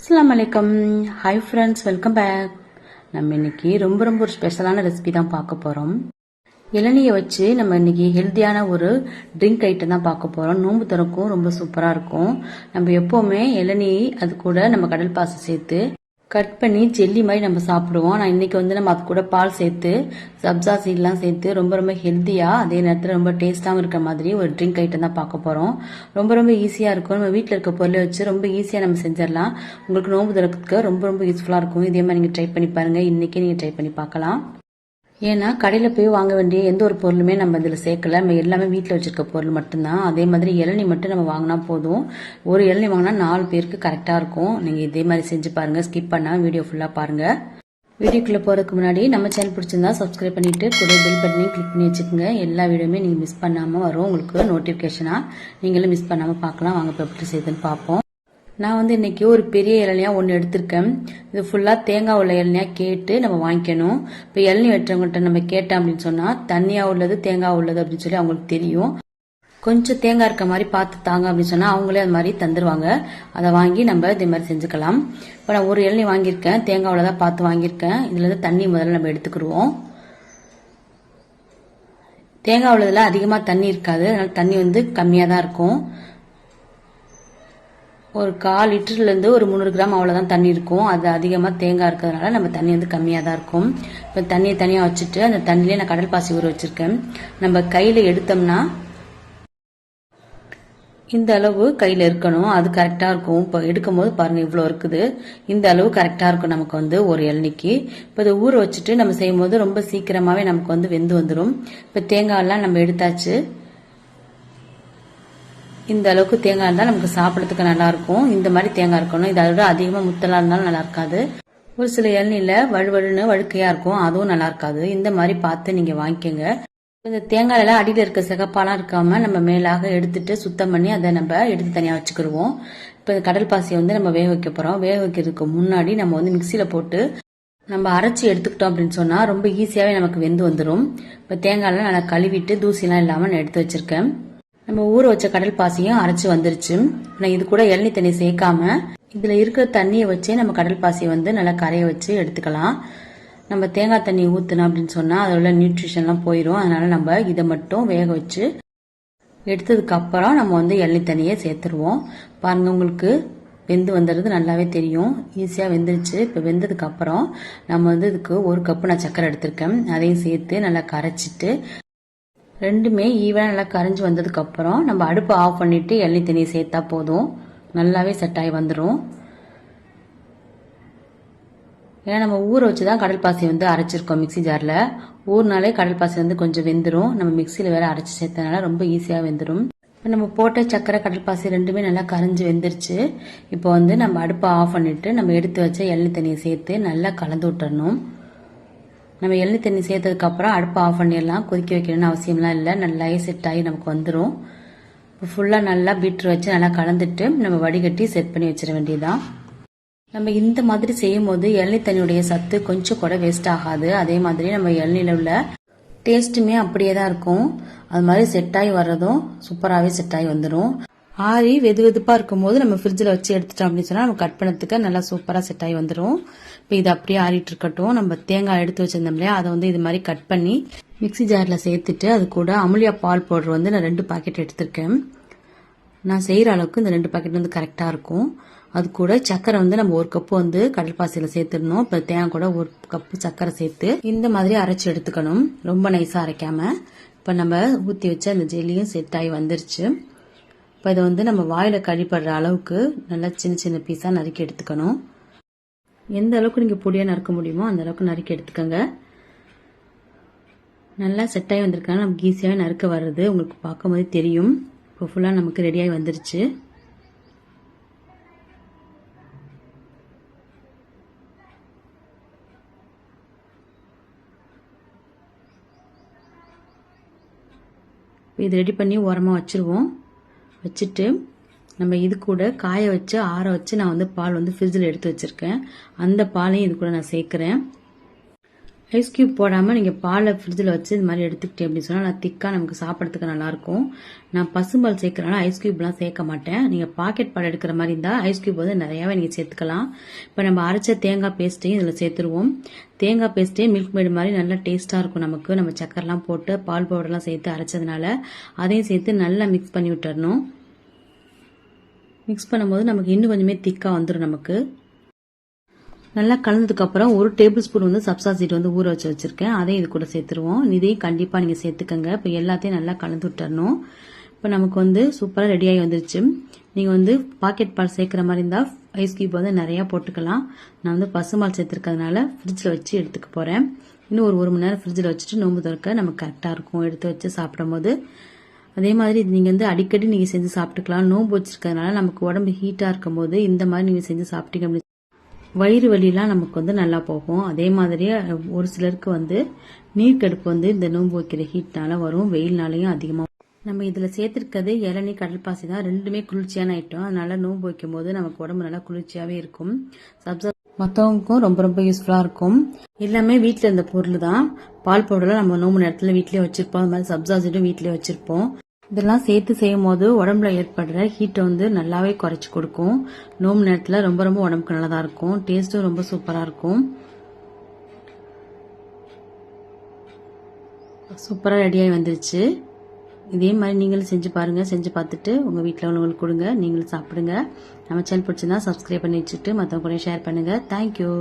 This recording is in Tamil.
அஸ்ஸலாமு அலைக்கும். Hi friends, welcome back. நம்ம இன்னைக்கு ரொம்ப ஒரு ஸ்பெஷலான ரெசிபி தான் பார்க்க போகிறோம். இளநியை வச்சு நம்ம இன்னைக்கு ஹெல்த்தியான ஒரு ட்ரிங்க் ஐட்டம் தான் பார்க்க போகிறோம். நோன்பு திறக்கும் ரொம்ப சூப்பராக இருக்கும். நம்ம எப்போவுமே இளநீ அது கூட நம்ம கடல் பாசி சேர்த்து கட் பண்ணி ஜெல்லி மாதிரி நம்ம சாப்பிடுவோம். நான் இன்னைக்கு நம்ம அது கூட பால் சேர்த்து சப்ஜா சீட்லாம் சேர்த்து ரொம்ப ஹெல்த்தியாக அதே நேரத்தில் ரொம்ப டேஸ்டாகவும் இருக்கிற மாதிரி ஒரு ட்ரிங்க் ஐட்டம் தான் பார்க்க போகிறோம். ரொம்ப ஈஸியாக இருக்கும். நம்ம வீட்டில் இருக்க பொருளை வச்சு ரொம்ப ஈஸியாக நம்ம செஞ்சிடலாம். உங்களுக்கு நோன்பு திறக்கிறதுக்கு ரொம்ப யூஸ்ஃபுல்லாக இருக்கும். இதே மாதிரி நீங்கள் ட்ரை பண்ணி பாருங்கள். இன்றைக்கி நீங்கள் ட்ரை பண்ணி பார்க்கலாம். ஏன்னா கடையில் போய் வாங்க வேண்டிய எந்த ஒரு பொருளுமே நம்ம இதில் சேர்க்கல. நம்ம எல்லாமே வீட்டில் வச்சிருக்க பொருள் மட்டும்தான். அதே மாதிரி இளநீ மட்டும் நம்ம வாங்கினா போதும். ஒரு இளநீ வாங்கினா 4 பேருக்கு கரெக்டாக இருக்கும். நீங்கள் இதே மாதிரி செஞ்சு பாருங்கள். ஸ்கிப் பண்ணாமல் வீடியோ ஃபுல்லாக பாருங்கள். வீடியோக்குள்ளே போகிறதுக்கு முன்னாடி நம்ம சேனல் பிடிச்சிருந்தா சப்ஸ்கிரைப் பண்ணிவிட்டு கூட பெல் பட்டனையும் கிளிக் பண்ணி வச்சுக்கோங்க. எல்லா வீடியோமே நீங்கள் மிஸ் பண்ணாமல் வரும். உங்களுக்கு நோட்டிஃபிகேஷனாக நீங்களும் மிஸ் பண்ணாமல் பார்க்கலாம். வாங்க இப்போ எப்படி செய்யுதுன்னு பார்ப்போம். நான் இன்னைக்கு ஒரு பெரிய இளநியா ஒன்று எடுத்திருக்கேன். இது ஃபுல்லாக தேங்காய் உள்ள இளநியா கேட்டு நம்ம வாங்கிக்கணும். இப்போ இளநீ வெட்டுறவங்கள்ட்ட நம்ம கேட்டோம் அப்படின்னு சொன்னால் தண்ணியாக உள்ளது தேங்காய் உள்ளது அப்படின்னு சொல்லி அவங்களுக்கு தெரியும். கொஞ்சம் தேங்காய் இருக்க மாதிரி பார்த்து தாங்க அப்படின்னு சொன்னால் அவங்களே அது மாதிரி தந்துடுவாங்க. அதை வாங்கி நம்ம இதே மாதிரி செஞ்சுக்கலாம். இப்போ நான் ஒரு இளநீ வாங்கியிருக்கேன். தேங்காய் உள்ளதாக பார்த்து வாங்கியிருக்கேன். இதுல தண்ணி முதல்ல நம்ம எடுத்துக்கிடுவோம். தேங்காய் உள்ளதில் அதிகமாக தண்ணி இருக்காது. அதனால தண்ணி கம்மியாக தான் இருக்கும். ஒரு 1/4 லிட்டர்லேருந்து ஒரு 300 கிராம் அவ்வளோதான் தண்ணி இருக்கும். அது அதிகமாக தேங்காய் இருக்கிறதுனால நம்ம தண்ணி கம்மியாக தான் இருக்கும். இப்போ தண்ணியை தனியாக வச்சுட்டு அந்த தண்ணியிலே நான் கடல் பாசி ஊற வச்சுருக்கேன். நம்ம கையில் எடுத்தோம்னா இந்த அளவு கையில் இருக்கணும். அது கரெக்டாக இருக்கும். இப்போ எடுக்கும் போது பாருங்கள் இவ்வளோ இருக்குது. இந்த அளவு கரெக்டாக இருக்கும் நமக்கு ஒரு இளநிக்கு. இப்போ இதை ஊற வச்சுட்டு நம்ம செய்யும் போது ரொம்ப சீக்கிரமாகவே நமக்கு வெந்து வந்துடும். இப்போ தேங்காயெல்லாம் நம்ம எடுத்தாச்சு. இந்த அளவுக்கு தேங்காய் இருந்தால் நமக்கு சாப்பிட்றதுக்கு நல்லா இருக்கும். இந்த மாதிரி தேங்காய் இருக்கணும். இது அதோட அதிகமாக முத்தலா இருந்தாலும் நல்லா இருக்காது. ஒரு சில இளநில வழுவழுன்னு வழுக்கையா இருக்கும். அதுவும் நல்லா இருக்காது. இந்த மாதிரி பார்த்து நீங்க வாங்கிக்கோங்க. இந்த தேங்காயில அடியில் இருக்க சிகப்பாலாம் இருக்காம நம்ம மேலாக எடுத்துட்டு சுத்தம் பண்ணி அதை நம்ம எடுத்து தனியாக வச்சுக்கிடுவோம். இப்போ கடல் பாசியை நம்ம வேக வைக்க போறோம். வேக வைக்கிறதுக்கு முன்னாடி நம்ம மிக்சியில போட்டு நம்ம அரைச்சி எடுத்துக்கிட்டோம் அப்படின்னு சொன்னா ரொம்ப ஈஸியாவே நமக்கு வெந்து வந்துடும். இப்போ தேங்காயெல்லாம் நல்லா கழுவிட்டு தூசிலாம் இல்லாம நான் எடுத்து வச்சிருக்கேன். நம்ம ஊற வச்ச கடல் பாசியும் அரைச்சு வந்துருச்சு. நான் இது கூட இளநீ தண்ணி சேர்க்காம இதுல இருக்கிற தண்ணியை வச்சே நம்ம கடல் பாசியை நல்லா கரைய வச்சு எடுத்துக்கலாம். நம்ம தேங்காய் தண்ணி ஊத்துனோம் அப்படின்னு சொன்னா அதில் உள்ள நியூட்ரிஷன்லாம் போயிடும். அதனால நம்ம இதை மட்டும் வேக வச்சு எடுத்ததுக்கு அப்புறம் நம்ம இளநீ தண்ணியை சேர்த்துருவோம். பாருங்க, உங்களுக்கு வெந்து வந்துடுறது நல்லாவே தெரியும். ஈஸியா வெந்துருச்சு. இப்போ வெந்ததுக்கு அப்புறம் நம்ம இதுக்கு 1 கப்பு நான் சக்கரை எடுத்திருக்கேன். அதையும் சேர்த்து நல்லா கரைச்சிட்டு ரெண்டுமே ஈவனா நல்லா கரைஞ்சி வந்ததுக்கு அப்புறம் நம்ம அடுப்பு ஆஃப் பண்ணிட்டு இளநீ தண்ணியை சேர்த்தா போதும். நல்லாவே செட் ஆகி வந்துடும். ஏன்னா நம்ம ஊற வச்சுதான் கடல் பாசி அரைச்சிருக்கோம் மிக்சி ஜார்ல. ஊர்னாலே கடல் பாசி கொஞ்சம் வெந்துடும். நம்ம மிக்சியில வேற அரைச்சி சேர்த்தனால ரொம்ப ஈஸியா வெந்துடும். நம்ம போட்ட சக்கரை கடல் பாசி ரெண்டுமே நல்லா கரைஞ்சி வெந்துருச்சு. இப்போ நம்ம அடுப்பை ஆஃப் பண்ணிட்டு நம்ம எடுத்து வச்ச இளநீ தண்ணியை சேர்த்து நல்லா கலந்து விட்டுறணும். நம்ம இளநீ தண்ணி சேர்த்ததுக்கு அப்புறம் அடுப்பை ஆஃப் பண்ணிடலாம். கொதிக்க வைக்கணும்னு அவசியம்லாம் இல்லை. நல்லாவே செட் ஆகி நமக்கு வந்துடும். இப்போ ஃபுல்லாக நல்லா பீட்ரு வச்சு நல்லா கலந்துட்டு நம்ம வடிகட்டி செட் பண்ணி வச்சிட வேண்டியதுதான். நம்ம இந்த மாதிரி செய்யும் போது இளநீ தண்ணியுடைய சத்து கொஞ்சம் கூட வேஸ்ட் ஆகாது. அதே மாதிரி நம்ம இளநீல உள்ள டேஸ்ட்டுமே அப்படியே தான் இருக்கும். அது மாதிரி செட் ஆகி வர்றதும் சூப்பராகவே செட் ஆகி வந்துடும். ஆறி வெதுப்பா இருக்கும்போது நம்ம ஃப்ரிட்ஜில் வச்சு எடுத்துட்டோம் அப்படின்னு சொன்னா நம்ம கட் பண்ணதுக்கு நல்லா சூப்பராக செட் ஆகி வந்துடும். இப்போ இது அப்படியே ஆறிட்டு இருக்கட்டும். நம்ம தேங்காய் எடுத்து வச்சிருந்தோம் இல்லையா, அதை இது மாதிரி கட் பண்ணி மிக்சி ஜார்ல சேர்த்துட்டு அது கூட அமுலியா பால் பவுடர் நான் 2 பாக்கெட் எடுத்திருக்கேன். நான் செய்யற அளவுக்கு இந்த 2 பாக்கெட் கரெக்டா இருக்கும். அது கூட சக்கரை நம்ம 1 கப்பு கடல் பாசியில சேர்த்துடணும். இப்போ தேங்காய் கூட 1 கப்பு சக்கரை சேர்த்து இந்த மாதிரி அரைச்சு எடுத்துக்கணும். ரொம்ப நைஸா அரைக்காம. இப்போ நம்ம ஊற்றி வச்ச அந்த ஜெல்லியும் செட் ஆகி வந்துருச்சு. இப்போ இதை நம்ம வாயில கழிப்படுற அளவுக்கு நல்லா சின்ன பீஸா நறுக்கி எடுத்துக்கணும். எந்த அளவுக்கு நீங்க பொடியா நறுக்க முடியுமோ அந்த அளவுக்கு நறுக்கி எடுத்துக்கோங்க. நல்லா செட் ஆகி வந்திருக்காங்க. நமக்கு ஈஸியாவே நறுக்க வர்றது உங்களுக்கு பார்க்கும்போது தெரியும். இப்போ ஃபுல்லா நமக்கு ரெடியாகி வந்துருச்சு. இது ரெடி பண்ணி ஓரமா வச்சிருவோம். வச்சுட்டு நம்ம இது கூட காய வச்சு ஆற வச்சு நான் பால் ஃப்ரிட்ஜில் எடுத்து வச்சிருக்கேன். அந்த பாலையும் இது கூட நான் சேர்க்கிறேன். ஐஸ் கியூப் போடாமல் நீங்கள் பாலை ஃப்ரிட்ஜில் வச்சு இது மாதிரி எடுத்துக்கிட்டே அப்படின்னு சொன்னால் நான் திக்காக நமக்கு சாப்பிட்றதுக்கு நல்லாயிருக்கும். நான் பசும்பால் சேர்க்குறனால ஐஸ் கியூப்லாம் சேர்க்க மாட்டேன். நீங்கள் பாக்கெட் பால் எடுக்கிற மாதிரி இருந்தால் ஐஸ் கியூப் வந்து நிறையாவே நீங்கள் சேர்த்துக்கலாம். இப்போ நம்ம அரைச்ச தேங்காய் பேஸ்ட்டையும் இதில் சேர்த்துருவோம். தேங்காய் பேஸ்ட்டே மில்க் மேடு மாதிரி நல்லா டேஸ்ட்டாக இருக்கும் நமக்கு. நம்ம சக்கரெலாம் போட்டு பால் பவுடர்லாம் சேர்த்து அரைச்சதுனால அதையும் சேர்த்து நல்லா மிக்ஸ் பண்ணி விட்டுறணும். மிக்ஸ் பண்ணும்போது நமக்கு இன்னும் கொஞ்சமே திக்காக வந்துடும் நமக்கு. நல்லா கலந்ததுக்கப்புறம் 1 டேபிள் ஸ்பூன் வந்து சப்சா சீட் வந்து ஊற வச்சிருக்கேன். அதையும் இது கூட சேர்த்துருவோம். இதையும் கண்டிப்பாக நீங்கள் சேர்த்துக்கங்க. இப்போ எல்லாத்தையும் நல்லா கலந்து விட்டுறணும். இப்போ நமக்கு வந்து சூப்பராக ரெடியாகி வந்துருச்சு. நீங்கள் வந்து பாக்கெட் பால் சேர்க்குற மாதிரி இருந்தால் ஐஸ் கியூப் வந்து நிறையா போட்டுக்கலாம். நான் வந்து பசுமால் சேர்த்துருக்கிறதுனால ஃப்ரிட்ஜில் வச்சு எடுத்துக்க போகிறேன். இன்னும் ஒரு 1 மணி நேரம் ஃப்ரிட்ஜில் வச்சுட்டு நோம்பு திறக்க நமக்கு கரெக்டாக இருக்கும் எடுத்து வச்சு சாப்பிடும் போது. அதே மாதிரி இது நீங்கள் வந்து அடிக்கடி நீங்கள் செஞ்சு சாப்பிட்டுக்கலாம். நோம்பு வச்சிருக்கிறதுனால நமக்கு உடம்பு ஹீட்டாக இருக்கும் போது இந்த மாதிரி நீங்கள் செஞ்சு சாப்பிட்டீங்க அப்படின்னு வயிறு வலிலாம் நமக்கு வந்து நல்லா போகும். அதே மாதிரியே ஒரு சிலருக்கு வந்து நீர்க்கடுப்பு வந்து இந்த நோன்பு வைக்கிற ஹீட்னால வரும், வெயில்னாலையும் அதிகமாக. நம்ம இதில் சேர்த்துருக்கிறது இளநீர் கடல்பாசி தான். ரெண்டுமே குளிர்ச்சியான ஐட்டம். அதனால நோன்பு வைக்கும் போது நமக்கு உடம்பு நல்லா குளிர்ச்சியாகவே இருக்கும். சப்ஜா மற்றவங்களுக்கும் ரொம்ப ரொம்ப யூஸ்ஃபுல்லாக இருக்கும். எல்லாமே வீட்டில் இருந்த பொருள் தான். பால் பவுடர்லாம் நம்ம நோம்பு நேரத்தில் வீட்டிலே வச்சிருப்போம். அது மாதிரி சப்ஜா சீடும் வீட்டிலே வச்சிருப்போம். இதெல்லாம் சேர்த்து செய்யும் போது உடம்புல ஏற்படுற ஹீட்டை வந்து நல்லாவே குறைச்சி கொடுக்கும். நோம்பு நேரத்தில் ரொம்ப ரொம்ப உடம்புக்கு நல்லதா இருக்கும். டேஸ்ட்டும் ரொம்ப சூப்பராக இருக்கும். சூப்பராக ரெடியாகி வந்துருச்சு. இதே மாதிரி நீங்களும் செஞ்சு பாருங்கள். செஞ்சு பார்த்துட்டு உங்கள் வீட்டில் உள்ளவங்களுக்கு கொடுங்க, நீங்களும் சாப்பிடுங்க. நம்ம சேனல் பிடிச்சிருந்தா சப்ஸ்கிரைப் பண்ணி வச்சுட்டு மற்றவங்க கூட ஷேர் பண்ணுங்கள். தேங்க்யூ.